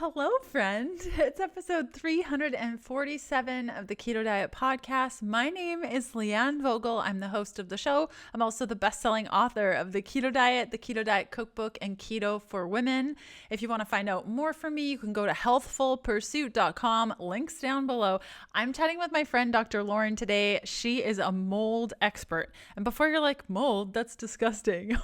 Hello, friend. It's episode 347 of the Keto Diet Podcast. My name is Leanne Vogel. I'm the host of the show. I'm also the best-selling author of The Keto Diet, The Keto Diet Cookbook, and Keto for Women. If you want to find out more from me, you can go to healthfulpursuit.com. Links down below. I'm chatting with my friend, Dr. Lauren, today. She is a mold expert. And before you're like, mold, that's disgusting.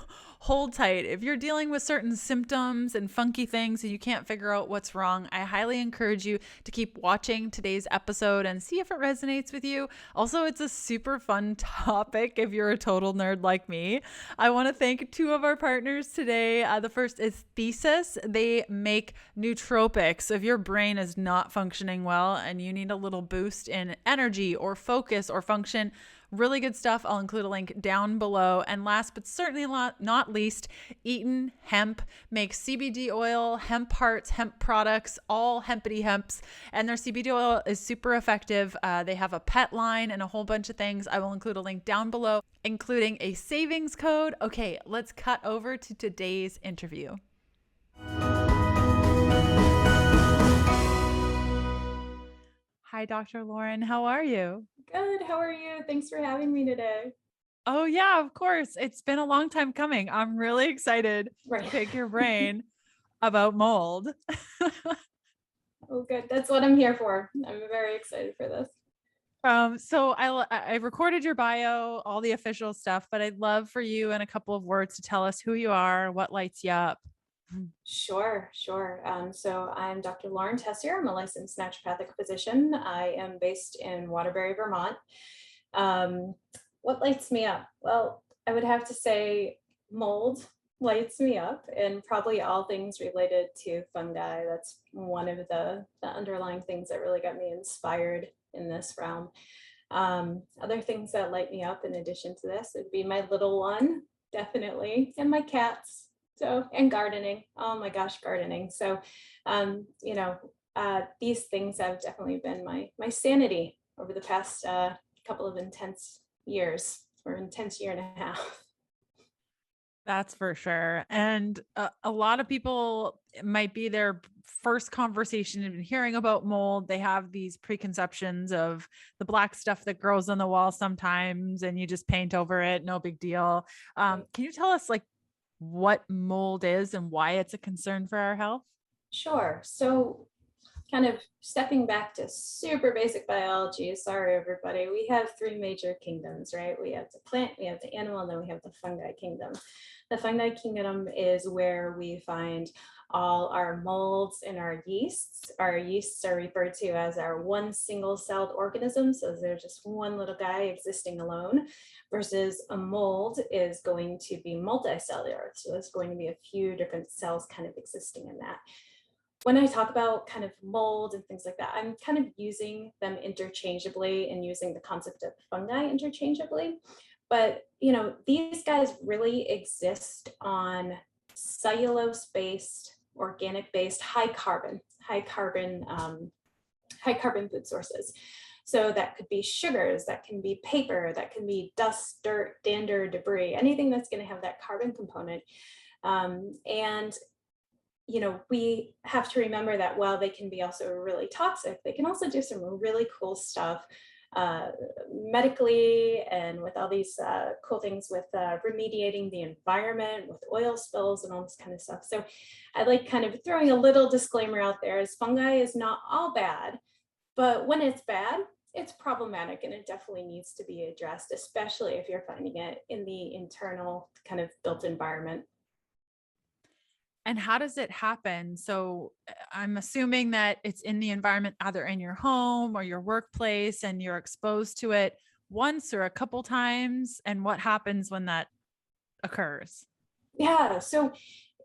Hold tight. If you're dealing with certain symptoms and funky things and you can't figure out what's wrong, I highly encourage you to keep watching today's episode and see if it resonates with you. Also, it's a super fun topic if you're a total nerd like me. I want to thank two of our partners today. The first is Thesis. They make nootropics. So if your brain is not functioning well and you need a little boost in energy or focus or function, really good stuff. I'll include a link down below. And last but certainly not least, Eaton Hemp makes CBD oil, hemp hearts, hemp products, all hempity hemps. And their CBD oil is super effective. They have a pet line and a whole bunch of things. I will include a link down below, including a savings code. Okay, let's cut over to today's interview. Hi, Dr. Lauren. How are you? Good. How are you? Thanks for having me today. Oh, yeah, of course. It's been a long time coming. I'm really excited to Right. pick your brain about mold. Oh, good. That's what I'm here for. I'm very excited for this. So I recorded your bio, all the official stuff, but I'd love for you in a couple of words to tell us who you are, what lights you up. Sure. So I'm Dr. Lauren Tessier. I'm a licensed naturopathic physician. I am based in Waterbury, Vermont. Um, what lights me up? Well, I would have to say mold lights me up, and probably all things related to fungi. That's one of the underlying things that really got me inspired in this realm. Other things that light me up in addition to this would be my little one, definitely, and my cats. So, and gardening. Oh my gosh, gardening. So, these things have definitely been my sanity over the past couple of intense years, or intense year and a half. That's for sure. And a lot of people, it might be their first conversation in hearing about mold. They have these preconceptions of the black stuff that grows on the wall sometimes, and you just paint over it. No big deal. Can you tell us like what mold is and why it's a concern for our health? Sure. So, kind of stepping back to super basic biology, sorry everybody, we have three major kingdoms, right? We have the plant, we have the animal, and then we have the fungi kingdom. The fungi kingdom is where we find all our molds and our yeasts. Our yeasts are referred to as our one single-celled organisms, so they're just one little guy existing alone, versus a mold is going to be multicellular, so there's going to be a few different cells kind of existing in that. When I talk about kind of mold and things like that, I'm kind of using them interchangeably and using the concept of fungi interchangeably. But, these guys really exist on cellulose-based, organic-based, high carbon food sources. So that could be sugars, that can be paper, that can be dust, dirt, dander, debris, anything that's going to have that carbon component. And we have to remember that while they can be also really toxic, they can also do some really cool stuff uh, medically, and with all these cool things with remediating the environment with oil spills and all this kind of stuff. So I like kind of throwing a little disclaimer out there as fungi is not all bad, but when it's bad, it's problematic and it definitely needs to be addressed, especially if you're finding it in the internal kind of built environment. And how does it happen? So I'm assuming that it's in the environment, either in your home or your workplace, and you're exposed to it once or a couple times. And what happens when that occurs? Yeah, so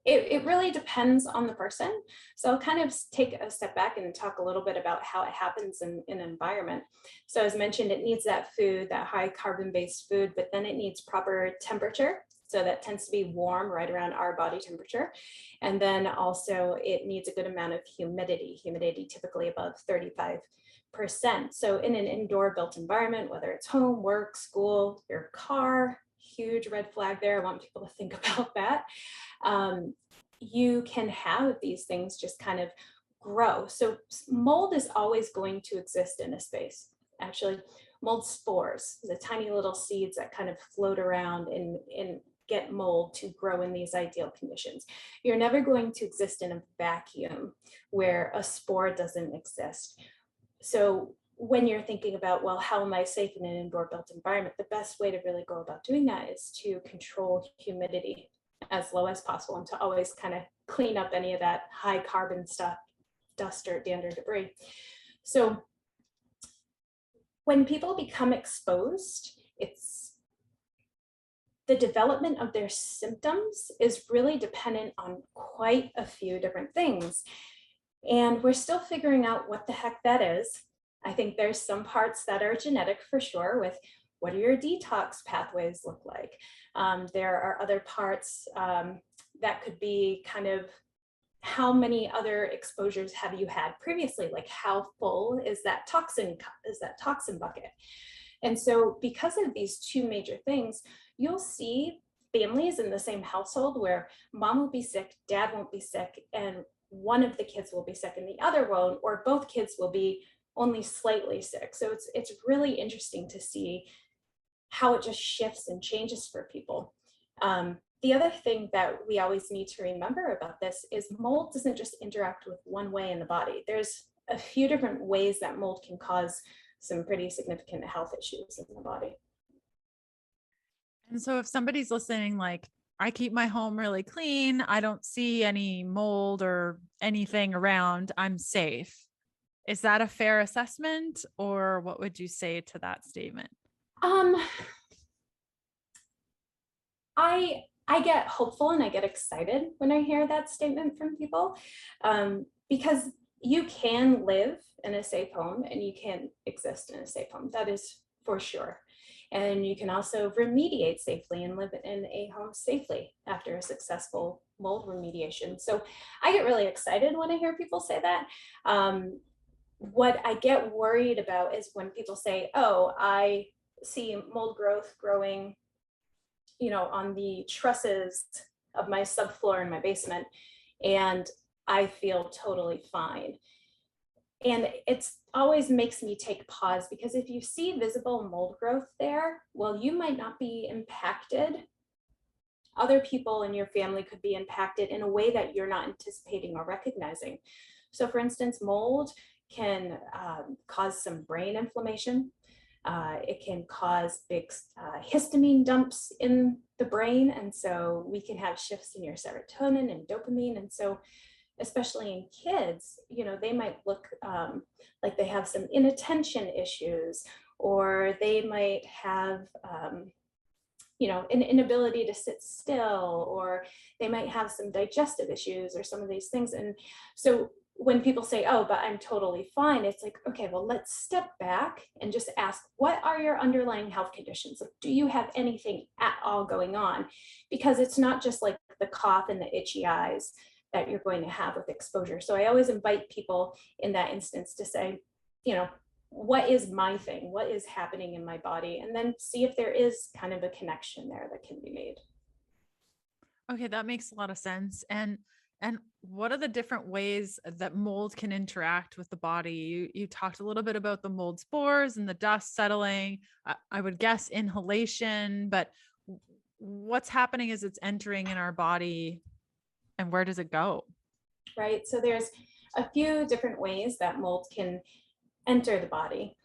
it really depends on the person. So I'll kind of take a step back and talk a little bit about how it happens in an environment. So as mentioned, it needs that food, that high carbon based food, but then it needs proper temperature. So that tends to be warm, right around our body temperature. And then also it needs a good amount of humidity typically above 35%. So in an indoor built environment, whether it's home, work, school, your car, huge red flag there. I want people to think about that. You can have these things just kind of grow. So mold is always going to exist in a space. Actually, mold spores, the tiny little seeds that kind of float around and get mold to grow in these ideal conditions. You're never going to exist in a vacuum where a spore doesn't exist. So when you're thinking about, well, how am I safe in an indoor built environment? The best way to really go about doing that is to control humidity as low as possible and to always kind of clean up any of that high carbon stuff, dust or dander debris. So when people become exposed, it's the development of their symptoms is really dependent on quite a few different things. And we're still figuring out what the heck that is. I think there's some parts that are genetic for sure, with what do your detox pathways look like? There are other parts that could be kind of how many other exposures have you had previously? Like how full is that toxin bucket? And so because of these two major things, you'll see families in the same household where mom will be sick, dad won't be sick, and one of the kids will be sick and the other won't, or both kids will be only slightly sick. So it's really interesting to see how it just shifts and changes for people. The other thing that we always need to remember about this is mold doesn't just interact with one way in the body. There's a few different ways that mold can cause some pretty significant health issues in the body. And so if somebody's listening, like, I keep my home really clean, I don't see any mold or anything around, I'm safe. Is that a fair assessment, or what would you say to that statement? Um, I get hopeful and I get excited when I hear that statement from people, because you can live in a safe home and you can exist in a safe home. That is for sure. And you can also remediate safely and live in a home safely after a successful mold remediation. So I get really excited when I hear people say that. What I get worried about is when people say, oh, I see mold growth growing, on the trusses of my subfloor in my basement, and I feel totally fine. And it's always makes me take pause, because if you see visible mold growth there, well, you might not be impacted. Other people in your family could be impacted in a way that you're not anticipating or recognizing. So for instance, mold can cause some brain inflammation. It can cause big histamine dumps in the brain. And so we can have shifts in your serotonin and dopamine. And so especially in kids, they might look like they have some inattention issues, or they might have, an inability to sit still, or they might have some digestive issues or some of these things. And so when people say, oh, but I'm totally fine, it's like, okay, well, let's step back and just ask, what are your underlying health conditions? Like, do you have anything at all going on? Because it's not just like the cough and the itchy eyes that you're going to have with exposure. So I always invite people in that instance to say, what is my thing? What is happening in my body? And then see if there is kind of a connection there that can be made. Okay, that makes a lot of sense. And what are the different ways that mold can interact with the body? You talked a little bit about the mold spores and the dust settling. I would guess inhalation, but what's happening as it's entering in our body, and where does it go? Right. So there's a few different ways that mold can enter the body.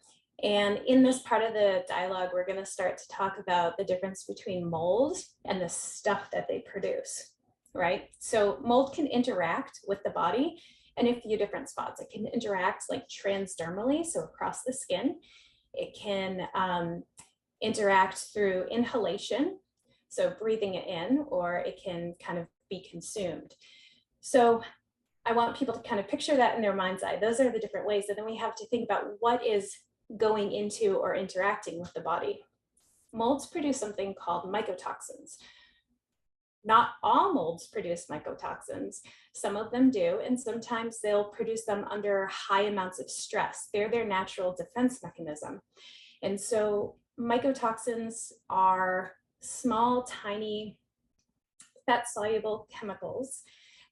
And in this part of the dialogue, we're going to start to talk about the difference between mold and the stuff that they produce, right? So mold can interact with the body in a few different spots. It can interact like transdermally, so across the skin. It can interact through inhalation, so breathing it in, or it can kind of be consumed. So I want people to kind of picture that in their mind's eye. Those are the different ways. And then we have to think about what is going into or interacting with the body. Molds produce something called mycotoxins. Not all molds produce mycotoxins. Some of them do, and sometimes they'll produce them under high amounts of stress. They're their natural defense mechanism. And so mycotoxins are small, tiny, fat-soluble chemicals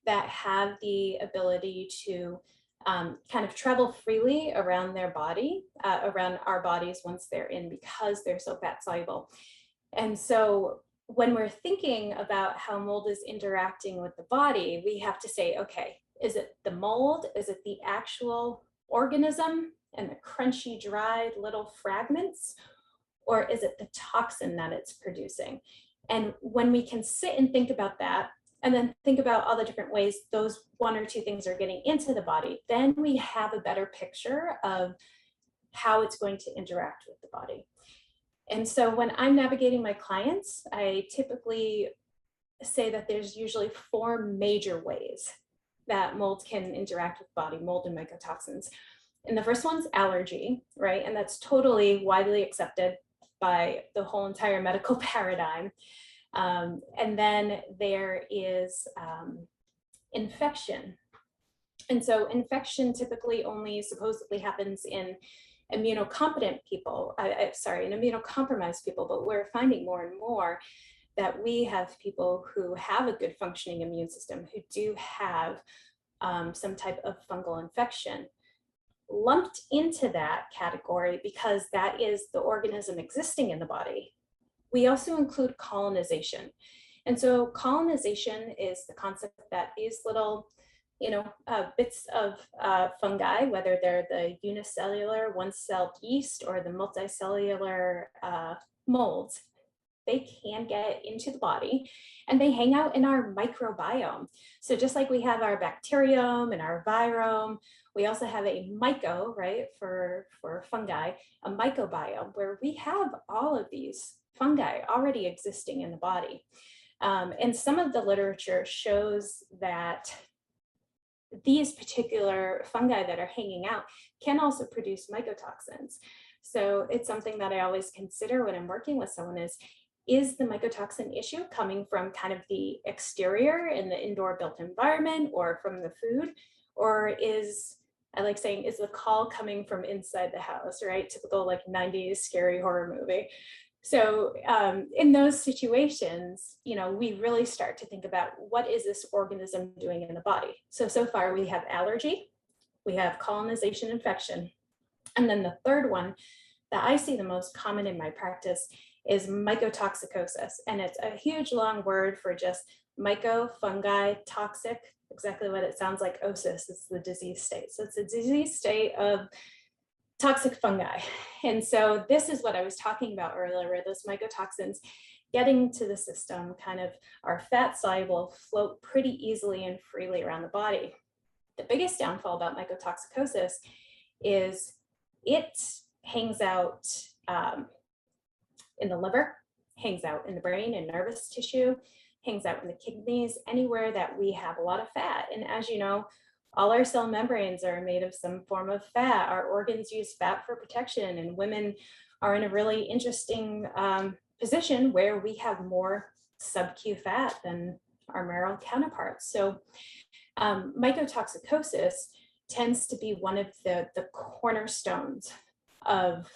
that have the ability to kind of travel freely around their body, around our bodies once they're in, because they're so fat soluble. And so when we're thinking about how mold is interacting with the body, we have to say, okay, is it the mold? Is it the actual organism and the crunchy, dried little fragments? Or is it the toxin that it's producing? And when we can sit and think about that, and then think about all the different ways those one or two things are getting into the body, then we have a better picture of how it's going to interact with the body. And so when I'm navigating my clients, I typically say that there's usually 4 major ways that mold can interact with body, mold and mycotoxins. And the first one's allergy, right? And that's totally widely accepted by the whole entire medical paradigm. And then there is infection. And so infection typically only supposedly happens in immunocompetent people, in immunocompromised people, but we're finding more and more that we have people who have a good functioning immune system who do have some type of fungal infection. Lumped into that category, because that is the organism existing in the body, we also include colonization. And so colonization is the concept that these little bits of fungi, whether they're the unicellular one-celled yeast or the multicellular molds, they can get into the body and they hang out in our microbiome. So just like we have our bacterium and our virome, we also have a myco, right, for fungi, a mycobiome, where we have all of these fungi already existing in the body. And some of the literature shows that these particular fungi that are hanging out can also produce mycotoxins. So it's something that I always consider when I'm working with someone is the mycotoxin issue coming from kind of the exterior in the indoor built environment or from the food? Or I like saying, is the call coming from inside the house, right? Typical like 90s scary horror movie. So in those situations, we really start to think about what is this organism doing in the body. So far we have allergy, we have colonization, infection. And then the third one that I see the most common in my practice is mycotoxicosis. And it's a huge long word for just myco, fungi, toxic, exactly what it sounds like, osis, it's the disease state. So it's a disease state of toxic fungi. And so this is what I was talking about earlier, where those mycotoxins getting to the system kind of are fat soluble, float pretty easily and freely around the body. The biggest downfall about mycotoxicosis is it hangs out in the liver, hangs out in the brain and nervous tissue, hangs out in the kidneys, anywhere that we have a lot of fat. And as you know, all our cell membranes are made of some form of fat. Our organs use fat for protection, and women are in a really interesting position where we have more sub-Q fat than our male counterparts. So mycotoxicosis tends to be one of the cornerstones of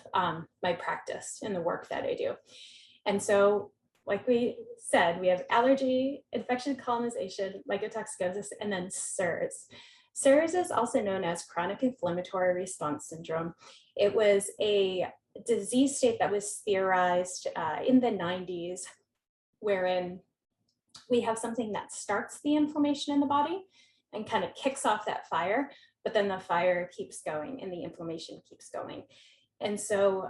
my practice and the work that I do. And so, like we said, we have allergy, infection, colonization, mycotoxicosis, and then CIRS. CIRS is also known as chronic inflammatory response syndrome. It was a disease state that was theorized in the 90s, wherein we have something that starts the inflammation in the body and kind of kicks off that fire, but then the fire keeps going and the inflammation keeps going. And so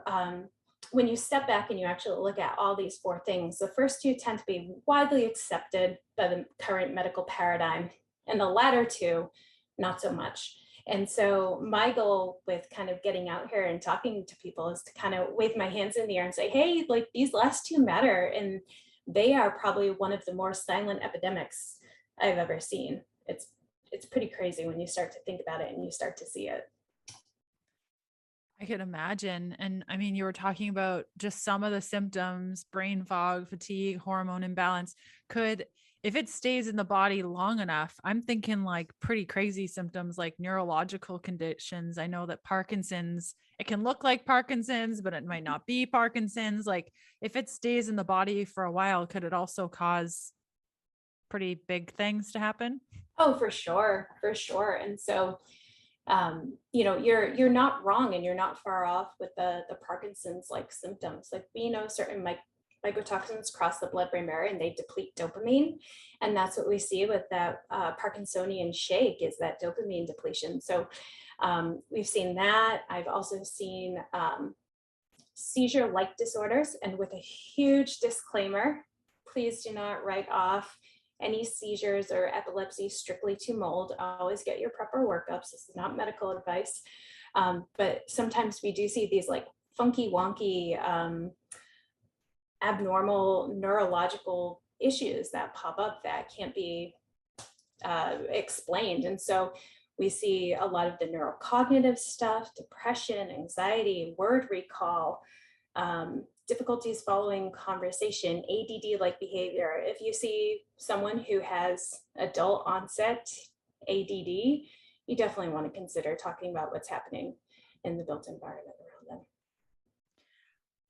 when you step back and you actually look at all these 4 things, the first 2 tend to be widely accepted by the current medical paradigm, and the latter 2, not so much. And so my goal with kind of getting out here and talking to people is to kind of wave my hands in the air and say, hey, like these last 2 matter. And they are probably one of the more silent epidemics I've ever seen. It's pretty crazy when you start to think about it and you start to see it. I could imagine. And I mean, you were talking about just some of the symptoms, brain fog, fatigue, hormone imbalance. If it stays in the body long enough, I'm thinking like pretty crazy symptoms like neurological conditions. I know that Parkinson's, it can look like Parkinson's, but it might not be Parkinson's. Like if it stays in the body for a while, could it also cause pretty big things to happen? Oh, for sure, for sure. And so you're not wrong, and you're not far off with the Parkinson's like symptoms. Like we know certain mycotoxins cross the blood-brain barrier and they deplete dopamine, and that's what we see with that Parkinsonian shake is that dopamine depletion. So we've seen that. I've also seen seizure-like disorders, and with a huge disclaimer, please do not write off any seizures or epilepsy strictly to mold. Always get your proper workups. This is not medical advice. But sometimes we do see these like funky wonky abnormal neurological issues that pop up that can't be explained. And so we see a lot of the neurocognitive stuff, depression, anxiety, word recall, difficulties following conversation, ADD like behavior. If you see someone who has adult onset ADD, you definitely want to consider talking about what's happening in the built environment around them.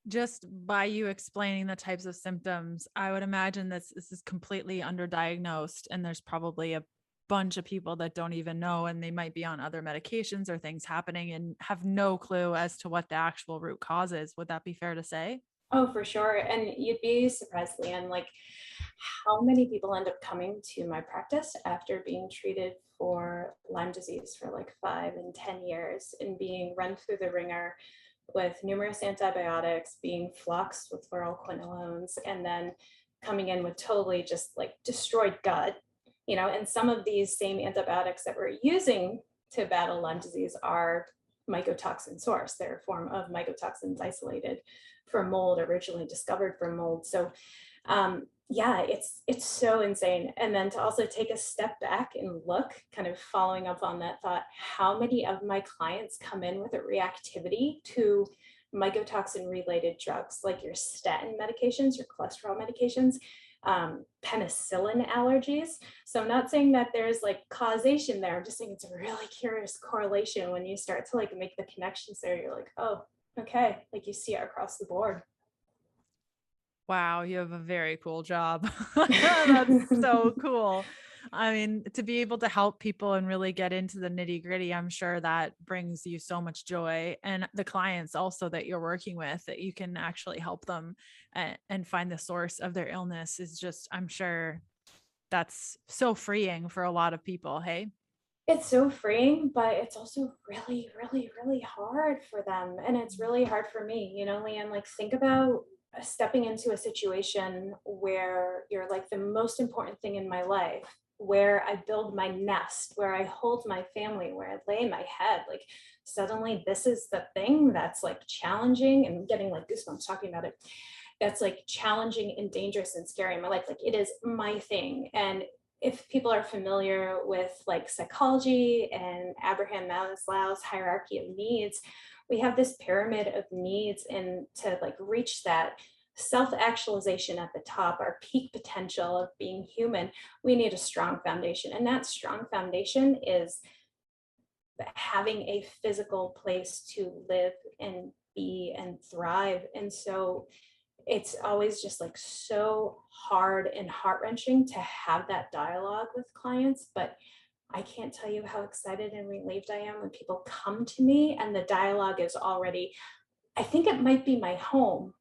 Just by you explaining the types of symptoms, I would imagine this is completely underdiagnosed, and there's probably a bunch of people that don't even know, and they might be on other medications or things happening and have no clue as to what the actual root cause is. Would that be fair to say? Oh, for sure. And you'd be surprised, Leanne, like how many people end up coming to my practice after being treated for Lyme disease for like 5 and 10 years and being run through the ringer with numerous antibiotics, being floxed with fluoroquinolones, and then coming in with totally just like destroyed gut, and some of these same antibiotics that we're using to battle Lyme disease are mycotoxin source. They're a form of mycotoxins isolated from mold, originally discovered from mold. So yeah, it's so insane. And then to also take a step back and look, kind of following up on that thought, how many of my clients come in with a reactivity to mycotoxin related drugs like your statin medications, your cholesterol medications, penicillin allergies. So I'm not saying that there's like causation there. I'm just saying it's a really curious correlation when you start to like make the connections there. You're like, oh, okay, like you see it across the board. Wow, you have a very cool job. That's so cool. I mean, to be able to help people and really get into the nitty gritty, I'm sure that brings you so much joy. And the clients also that you're working with, that you can actually help them and find the source of their illness is just, I'm sure that's so freeing for a lot of people. Hey. It's so freeing, but it's also really, really, really hard for them. And it's really hard for me, Leanne, like think about stepping into a situation where you're like the most important thing in my life, where I build my nest, where I hold my family, where I lay my head. Like suddenly this is the thing that's like challenging and getting like goosebumps talking about it. That's like challenging and dangerous and scary in my life. Like it is my thing. And if people are familiar with like psychology and Abraham Maslow's hierarchy of needs, we have this pyramid of needs, and to like reach that self-actualization at the top, our peak potential of being human, we need a strong foundation. And that strong foundation is having a physical place to live and be and thrive. And so it's always just like so hard and heart-wrenching to have that dialogue with clients, but I can't tell you how excited and relieved I am when people come to me and the dialogue is already, I think it might be my home,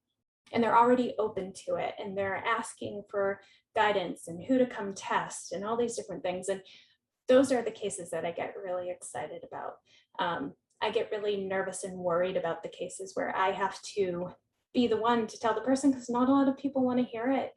and they're already open to it and they're asking for guidance and who to come test and all these different things. And those are the cases that I get really excited about. I get really nervous and worried about the cases where I have to be the one to tell the person, because not a lot of people want to hear it.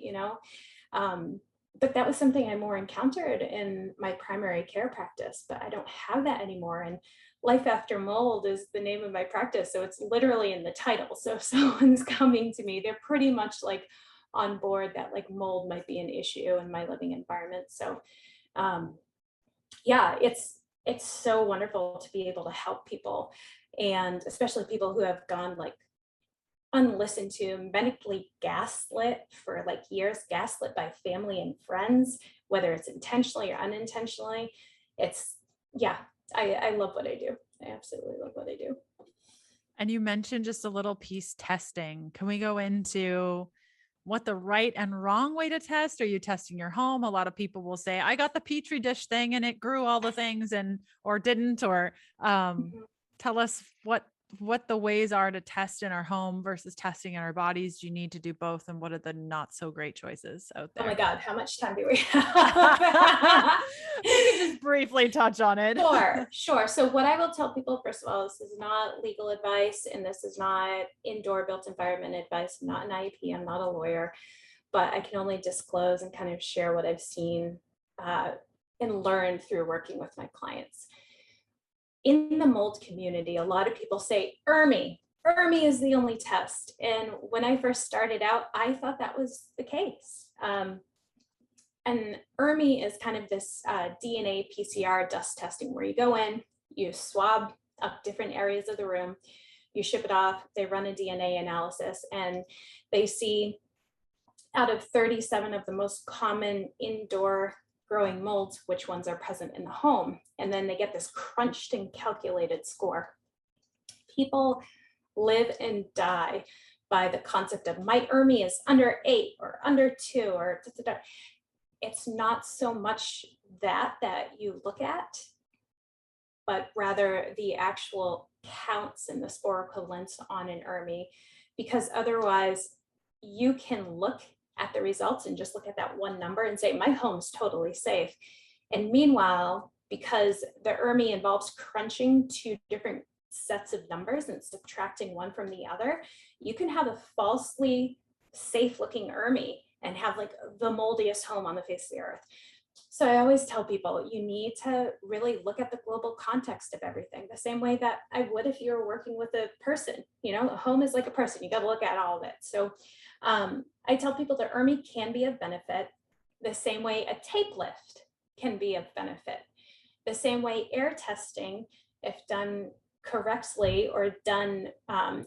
But that was something I more encountered in my primary care practice, but I don't have that anymore. And Life After Mold is the name of my practice. So it's literally in the title. So if someone's coming to me, they're pretty much like on board that like mold might be an issue in my living environment. So um, yeah, it's so wonderful to be able to help people, and especially people who have gone like unlistened to, medically gaslit for like years, gaslit by family and friends, whether it's intentionally or unintentionally. It's, yeah, I love what I do. I absolutely love what I do. And you mentioned just a little piece testing. Can we go into what the right and wrong way to test? Are you testing your home? A lot of people will say, I got the Petri dish thing and it grew all the things and, or didn't, or, Mhm. tell us what the ways are to test in our home versus testing in our bodies. Do you need to do both? And what are the not so great choices out Oh my there? God, how much time do we have? Maybe just briefly touch on it. Sure, sure. So what I will tell people, first of all, this is not legal advice and this is not indoor built environment advice. I'm not an IEP, I'm not a lawyer, but I can only disclose and kind of share what I've seen uh, and learned through working with my clients. In the mold community, a lot of people say, ERMI. ERMI is the only test. And when I first started out, I thought that was the case. And ERMI is kind of this DNA PCR dust testing where you go in, you swab up different areas of the room, you ship it off, they run a DNA analysis, and they see out of 37 of the most common indoor growing molds, which ones are present in the home. And then they get this crunched and calculated score. People live and die by the concept of my ERMI is under 8 or under 2 or da, da, da. It's not so much that you look at, but rather the actual counts and the spore equivalents on an ERMI, because otherwise you can look at the results and just look at that one number and say, my home's totally safe. And meanwhile, because the ERMI involves crunching two different sets of numbers and subtracting one from the other, you can have a falsely safe looking ERMI and have like the moldiest home on the face of the earth. So I always tell people you need to really look at the global context of everything, the same way that I would if you were working with a person. You know, a home is like a person, you got to look at all of it. So I tell people that ERMI can be of benefit the same way a tape lift can be of benefit, the same way air testing, if done correctly or done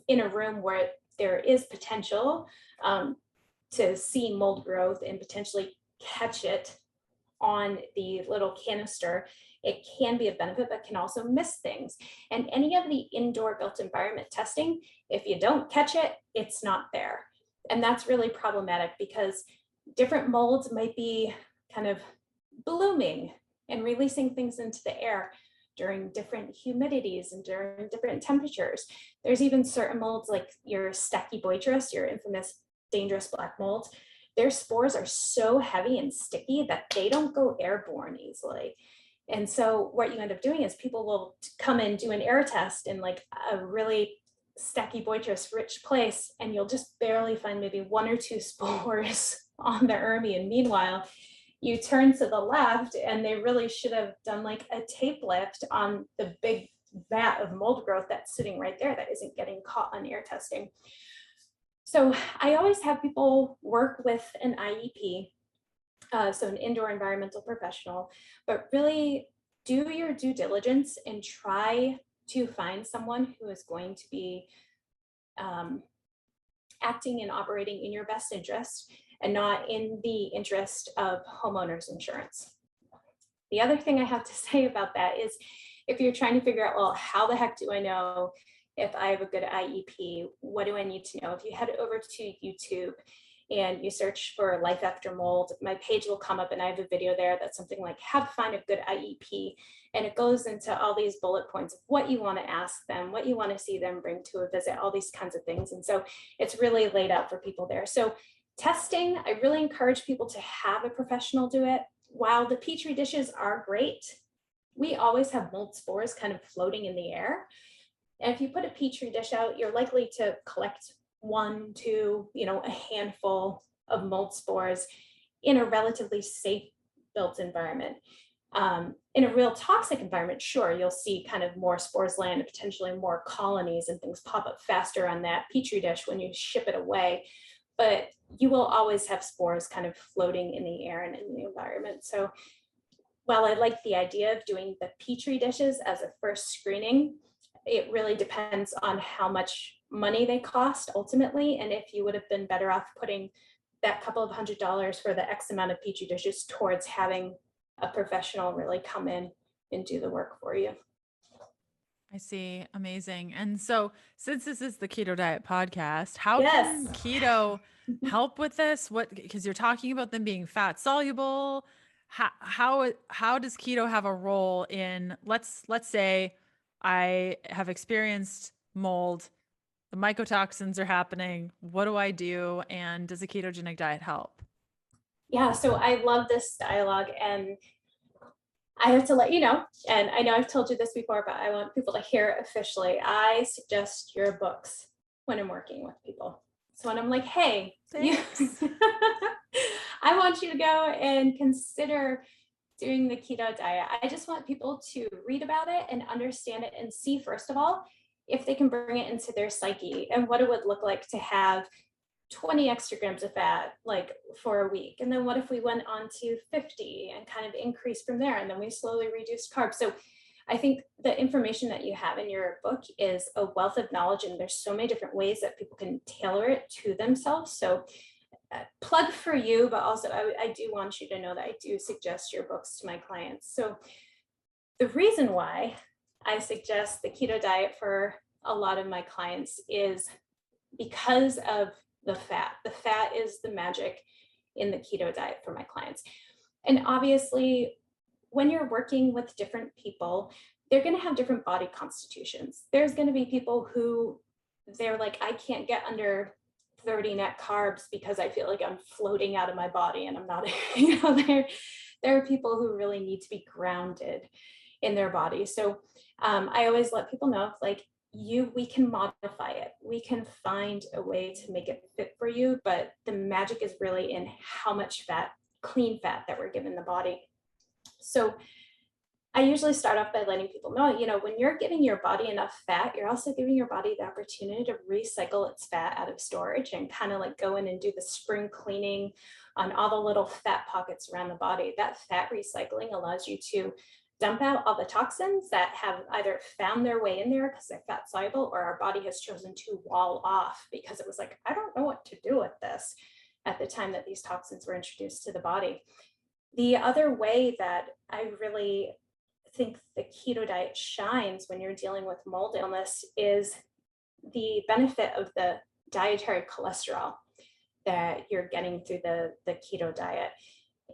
in a room where there is potential to see mold growth and potentially catch it on the little canister, it can be a benefit, but can also miss things. And any of the indoor built environment testing, if you don't catch it, it's not there. And that's really problematic because different molds might be kind of blooming and releasing things into the air during different humidities and during different temperatures. There's even certain molds like your Stachybotrys, your infamous dangerous black mold. Their spores are so heavy and sticky that they don't go airborne easily. And so what you end up doing is people will come and do an air test in like a really Stachybotrys rich place, and you'll just barely find maybe one or two spores on the ERMI. And meanwhile, you turn to the left and they really should have done like a tape lift on the big vat of mold growth that's sitting right there that isn't getting caught on air testing. So I always have people work with an IEP, so an indoor environmental professional, but really do your due diligence and try to find someone who is going to be acting and operating in your best interest and not in the interest of homeowners insurance. The other thing I have to say about that is if you're trying to figure out, well, how the heck do I know if I have a good IEP? What do I need to know? If you head over to YouTube and you search for Life After Mold, my page will come up and I have a video there that's something like how to find a good IEP. And it goes into all these bullet points of what you want to ask them, what you want to see them bring to a visit, all these kinds of things. And so it's really laid out for people there. So testing, I really encourage people to have a professional do it. While the Petri dishes are great, we always have mold spores kind of floating in the air. And if you put a Petri dish out, you're likely to collect 1, 2, a handful of mold spores in a relatively safe built environment. In a real toxic environment, sure, you'll see kind of more spores land, potentially more colonies and things pop up faster on that Petri dish when you ship it away. But you will always have spores kind of floating in the air and in the environment. So while I like the idea of doing the Petri dishes as a first screening, it really depends on how much money they cost ultimately, and if you would have been better off putting that couple of $100s for the X amount of Petri dishes towards having a professional really come in and do the work for you. I see. Amazing. And so, since this is the Keto Diet podcast, how Yes. can keto help with this? What, because you're talking about them being fat soluble. How does keto have a role in, let's say I have experienced mold, the mycotoxins are happening. What do I do? And does a ketogenic diet help? Yeah, so I love this dialogue, and I have to let you know, and I know I've told you this before, but I want people to hear it officially. I suggest your books when I'm working with people. So when I'm like, hey, you, Thanks. I want you to go and consider doing the keto diet. I just want people to read about it and understand it and see, first of all, if they can bring it into their psyche and what it would look like to have 20 extra grams of fat like for a week, and then what if we went on to 50 and kind of increase from there, and then we slowly reduce carbs. So I think the information that you have in your book is a wealth of knowledge, and there's so many different ways that people can tailor it to themselves. So plug for you, but also I do want you to know that I do suggest your books to my clients. So the reason why I suggest the keto diet for a lot of my clients is because of the fat. The fat is the magic in the keto diet for my clients. And obviously, when you're working with different people, they're going to have different body constitutions. There's going to be people who they're like, I can't get under 30 net carbs because I feel like I'm floating out of my body and I'm not, there are people who really need to be grounded in their body. So I always let people know, like, we can modify it. We can find a way to make it fit for you, but the magic is really in how much fat, clean fat, that we're giving the body. So I usually start off by letting people know, when you're giving your body enough fat, you're also giving your body the opportunity to recycle its fat out of storage and kind of like go in and do the spring cleaning on all the little fat pockets around the body. That fat recycling allows you to dump out all the toxins that have either found their way in there because they're fat soluble, or our body has chosen to wall off because it was like, I don't know what to do with this at the time that these toxins were introduced to the body. The other way that I really think the keto diet shines when you're dealing with mold illness is the benefit of the dietary cholesterol that you're getting through the keto diet.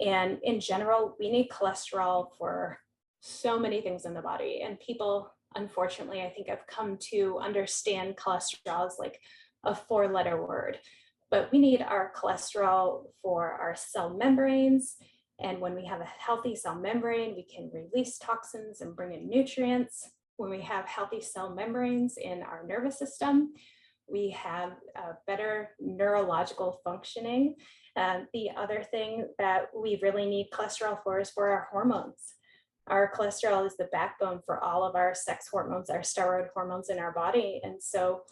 And in general, we need cholesterol for so many things in the body. And people, unfortunately, I think have come to understand cholesterol as like a 4-letter word. But we need our cholesterol for our cell membranes. And when we have a healthy cell membrane, we can release toxins and bring in nutrients. When we have healthy cell membranes in our nervous system, we have better neurological functioning. The other thing that we really need cholesterol for is for our hormones. Our cholesterol is the backbone for all of our sex hormones, our steroid hormones in our body. And so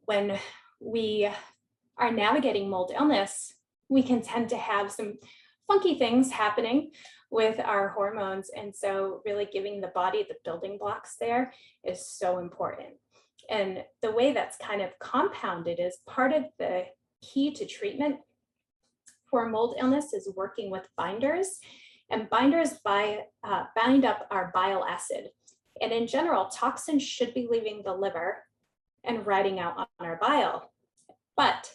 when we are navigating mold illness, we can tend to have some funky things happening with our hormones. And so really giving the body the building blocks there is so important. And the way that's kind of compounded is part of the key to treatment for mold illness is working with binders. And binders bind up our bile acid. And in general, toxins should be leaving the liver and riding out on our bile. But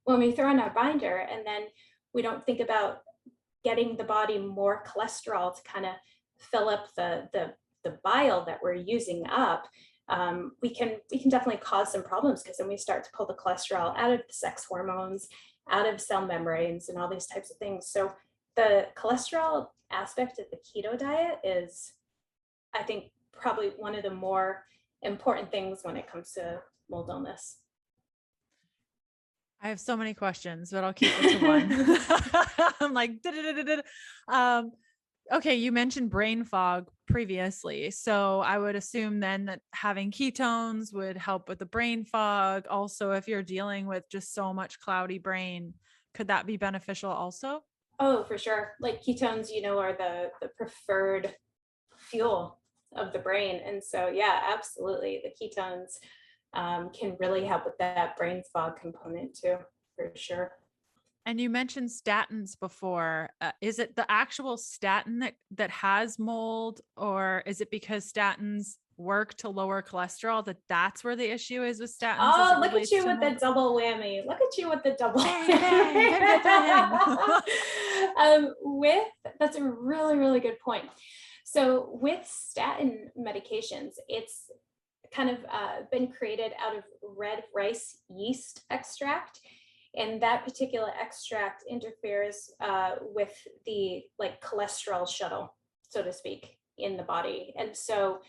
when we throw in our binder and then we don't think about getting the body more cholesterol to kind of fill up the bile that we're using up, we can definitely cause some problems, because then we start to pull the cholesterol out of the sex hormones, out of cell membranes, and all these types of things. So the cholesterol aspect of the keto diet is, I think, probably one of the more important things when it comes to mold illness. I have so many questions, but I'll keep it to one. I'm like, okay, you mentioned brain fog previously. So I would assume then that having ketones would help with the brain fog. Also, if you're dealing with just so much cloudy brain, could that be beneficial also? Oh, for sure. Like ketones, are the preferred fuel of the brain. And so, yeah, absolutely. The ketones can really help with that brain fog component too, for sure. And you mentioned statins before. Is it the actual statin that has mold, or is it because statins work to lower cholesterol, that's where the issue is with statins as Oh, it look at relates you to with the mold. double whammy. Look at you with the double Bang, bang, bang, bang, bang. with that's a really, really good point. So with statin medications, it's kind of been created out of red rice yeast extract. And that particular extract interferes with the like cholesterol shuttle, so to speak, in the body. And so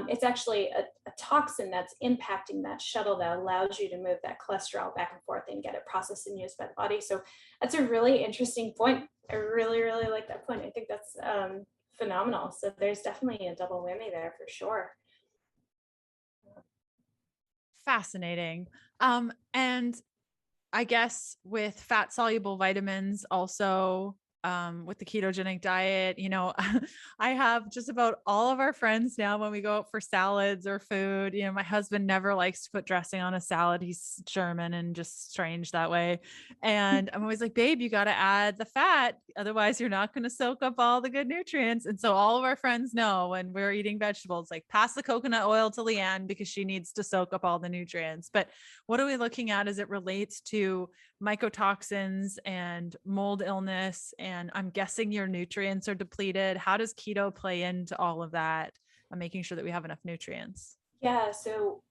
it's actually a toxin that's impacting that shuttle that allows you to move that cholesterol back and forth and get it processed and used by the body. So that's a really interesting point. I really, really like that point. I think that's phenomenal. So there's definitely a double whammy there for sure. Fascinating. And I guess with fat soluble vitamins also, with the ketogenic diet, I have just about all of our friends now when we go out for salads or food, my husband never likes to put dressing on a salad. He's German and just strange that way. And I'm always like, babe, you got to add the fat. Otherwise you're not going to soak up all the good nutrients. And so all of our friends know when we're eating vegetables, like pass the coconut oil to Leanne because she needs to soak up all the nutrients. But what are we looking at as it relates to mycotoxins and mold illness? And I'm guessing your nutrients are depleted. How does keto play into all of that? Making sure that we have enough nutrients. Yeah, so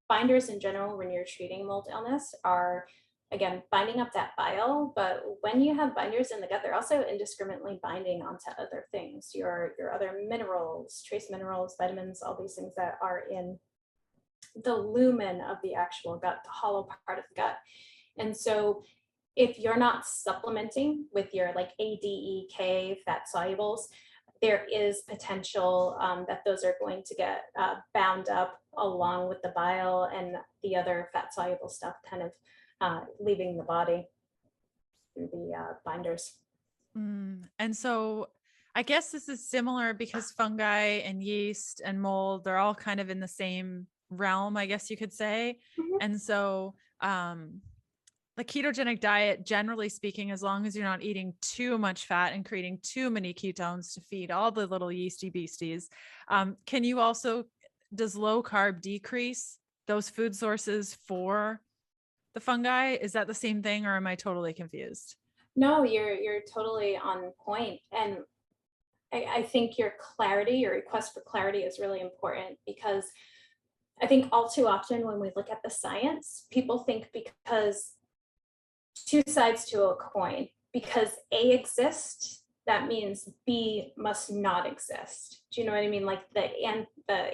binders in general, when you're treating mold illness, are again binding up that bile. But when you have binders in the gut, they're also indiscriminately binding onto other things, your other minerals, trace minerals, vitamins, all these things that are in the lumen of the actual gut, the hollow part of the gut. And so if you're not supplementing with your like ADEK fat solubles, there is potential that those are going to get bound up along with the bile and the other fat soluble stuff kind of leaving the body through the binders. And so I guess this is similar because fungi and yeast and mold, they're all kind of in the same realm, I guess you could say. Mhm. And so, the ketogenic diet, generally speaking, as long as you're not eating too much fat and creating too many ketones to feed all the little yeasty beasties, can you also, does low carb decrease those food sources for the fungi? Is that the same thing, or am I totally confused? No, you're totally on point. And I think your clarity, your request for clarity is really important because I think all too often when we look at the science, people think because two sides to a coin, because A exists, that means B must not exist. Do you know what I mean? Like the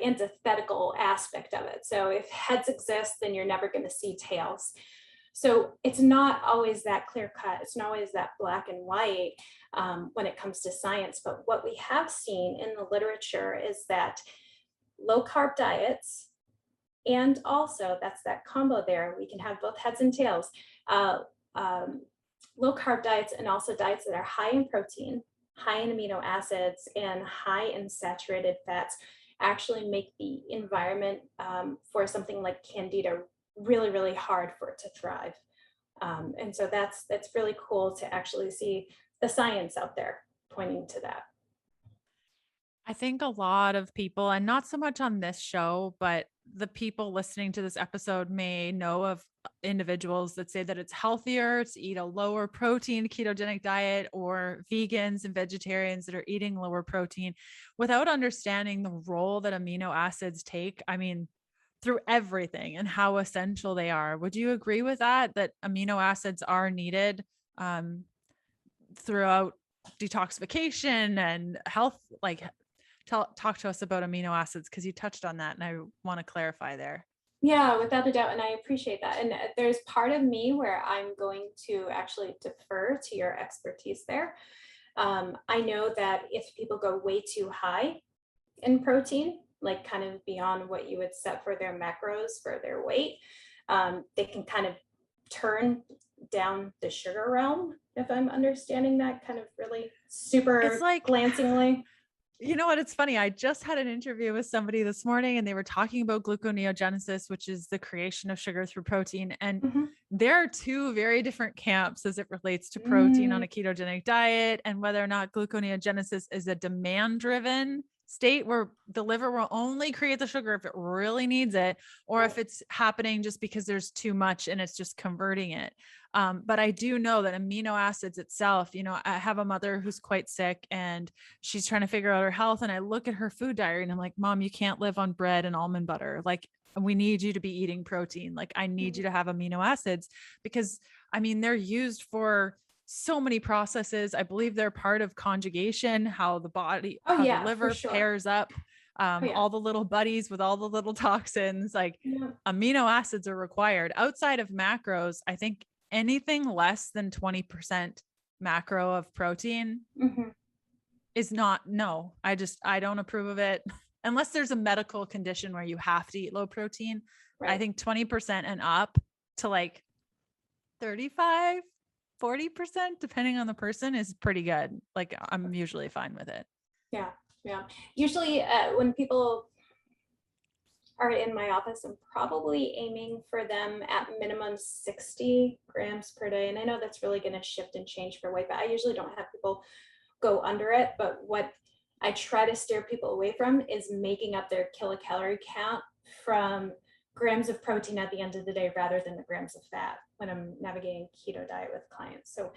antithetical aspect of it. So if heads exist, then you're never going to see tails. So it's not always that clear cut. It's not always that black and white when it comes to science. But what we have seen in the literature is that low carb diets, and also that's that combo there. We can have both heads and tails. Uh, Low carb diets and also diets that are high in protein, high in amino acids, and high in saturated fats actually make the environment for something like candida really, really hard for it to thrive. And so that's really cool to actually see the science out there pointing to that. I think a lot of people, and not so much on this show, but the people listening to this episode may know of individuals that say that it's healthier to eat a lower protein ketogenic diet, or vegans and vegetarians that are eating lower protein, without understanding the role that amino acids take. I mean, through everything and how essential they are. Would you agree with that, that amino acids are needed throughout detoxification and health? Like, talk to us about amino acids, because you touched on that and I want to clarify there. Yeah, without a doubt. And I appreciate that. And there's part of me where I'm going to actually defer to your expertise there. I know that if people go way too high in protein, like kind of beyond what you would set for their macros for their weight, they can kind of turn down the sugar realm, if I'm understanding that kind of really super It's like, glancingly. you know what? It's funny. I just had an interview with somebody this morning and they were talking about gluconeogenesis, which is the creation of sugar through protein. And Mhm. there are two very different camps as it relates to protein on Mm, a ketogenic diet, and whether or not gluconeogenesis is a demand driven state where the liver will only create the sugar if it really needs it, or if it's happening just because there's too much and it's just converting it. But I do know that amino acids itself, I have a mother who's quite sick and she's trying to figure out her health. And I look at her food diary and I'm like, Mom, you can't live on bread and almond butter. Like, we need you to be eating protein. Like, I need you to have amino acids because they're used for so many processes. I believe they're part of conjugation, how the body, Oh how the yeah, for liver sure. pairs up, Oh yeah. all the little buddies with all the little toxins. Like, Yeah. amino acids are required outside of macros. I think anything less than 20% macro of protein Mm-hmm. is not, no, I don't approve of it unless there's a medical condition where you have to eat low protein. I Right. think 20% and up to like 35, 40%, depending on the person, is pretty good. Like, I'm usually fine with it. Yeah. Yeah. Usually when people are in my office, I'm probably aiming for them at minimum 60 grams per day. And I know that's really going to shift and change for weight, but I usually don't have people go under it. But what I try to steer people away from is making up their kilocalorie count from grams of protein at the end of the day rather than the grams of fat when I'm navigating keto diet with clients. So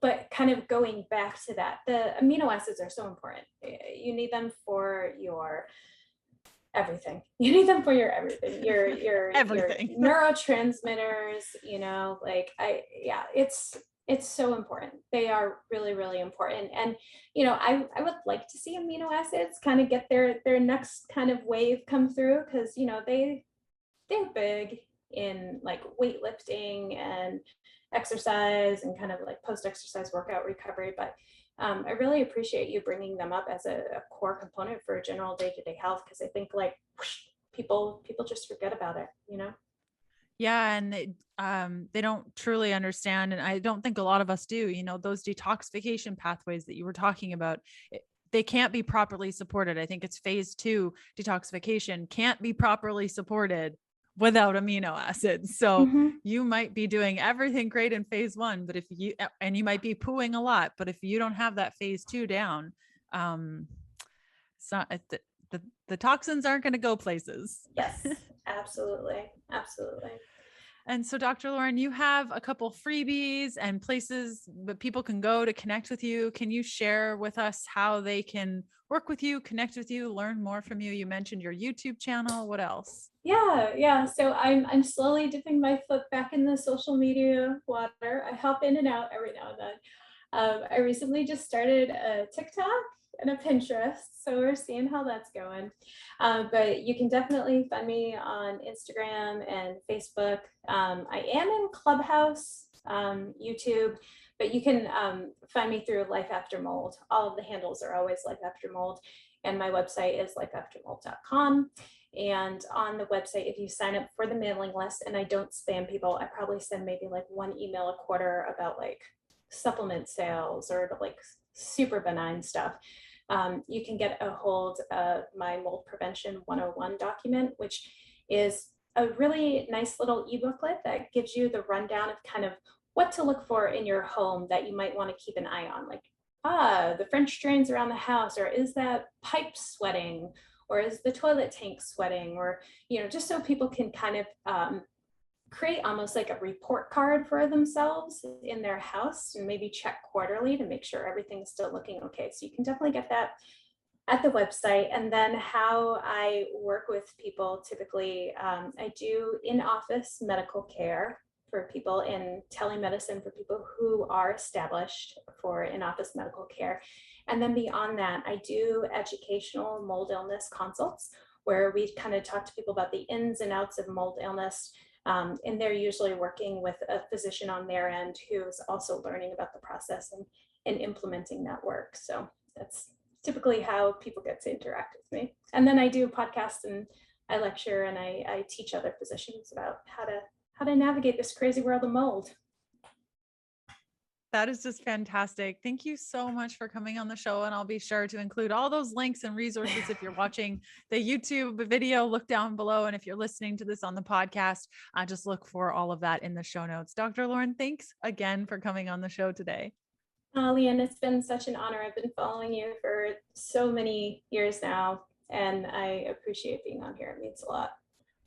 but kind of going back to that, the amino acids are so important. You need them for your everything. You need them for your everything. Your Everything. neurotransmitters, it's so important. They are really, really important. And I would like to see amino acids kind of get their next kind of wave come through because they're big in like weightlifting and exercise and kind of like post-exercise workout recovery. But I really appreciate you bringing them up as a core component for general day-to-day health because I think like people just forget about it. Yeah. And they don't truly understand. And I don't think a lot of us do, those detoxification pathways that you were talking about, they can't be properly supported. I think it's phase 2 detoxification can't be properly supported without amino acids. So Mm-hmm. you might be doing everything great in phase 1, but and you might be pooing a lot, but if you don't have that phase 2 down, it's not, the toxins aren't going to go places. Yes, absolutely. Absolutely. And so, Dr. Lauren, you have a couple freebies and places that people can go to connect with you. Can you share with us how they can work with you, connect with you, learn more from you? You mentioned your YouTube channel. What else? Yeah. So I'm slowly dipping my foot back in the social media water. I hop in and out every now and then. I recently just started a TikTok and a Pinterest, so we're seeing how that's going. But you can definitely find me on Instagram and Facebook. I am in Clubhouse, YouTube, but you can find me through Life After Mold. All of the handles are always Life After Mold, and my website is lifeaftermold.com. And on the website, if you sign up for the mailing list, and I don't spam people, I probably send maybe like one email a quarter about like supplement sales or like super benign stuff. You can get a hold of my Mold Prevention 101 document, which is a really nice little e-booklet that gives you the rundown of kind of what to look for in your home that you might want to keep an eye on. Like, the French drains around the house, or is that pipe sweating? Or is the toilet tank sweating? Or, just so people can kind of create almost like a report card for themselves in their house and maybe check quarterly to make sure everything's still looking okay. So you can definitely get that at the website. And then how I work with people typically, I do in-office medical care for people in telemedicine for people who are established for in-office medical care. And then beyond that, I do educational mold illness consults where we kind of talk to people about the ins and outs of mold illness. And they're usually working with a physician on their end who's also learning about the process and implementing that work. So that's typically how people get to interact with me. And then I do podcasts and I lecture and I teach other physicians about how to navigate this crazy world of mold. That is just fantastic. Thank you so much for coming on the show. And I'll be sure to include all those links and resources. If you're watching the YouTube video, look down below. And if you're listening to this on the podcast, just look for all of that in the show notes. Dr. Lauren, thanks again for coming on the show today. Leanne, it's been such an honor. I've been following you for so many years now, and I appreciate being on here. It means a lot.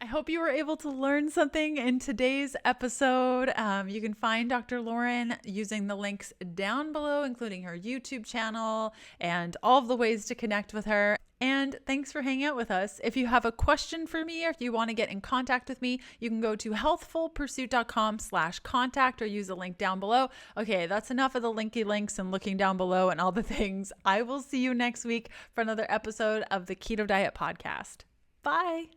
I hope you were able to learn something in today's episode. You can find Dr. Lauren using the links down below, including her YouTube channel and all of the ways to connect with her. And thanks for hanging out with us. If you have a question for me or if you want to get in contact with me, you can go to healthfulpursuit.com/contact or use the link down below. Okay, that's enough of the linky links and looking down below and all the things. I will see you next week for another episode of the Keto Diet Podcast. Bye.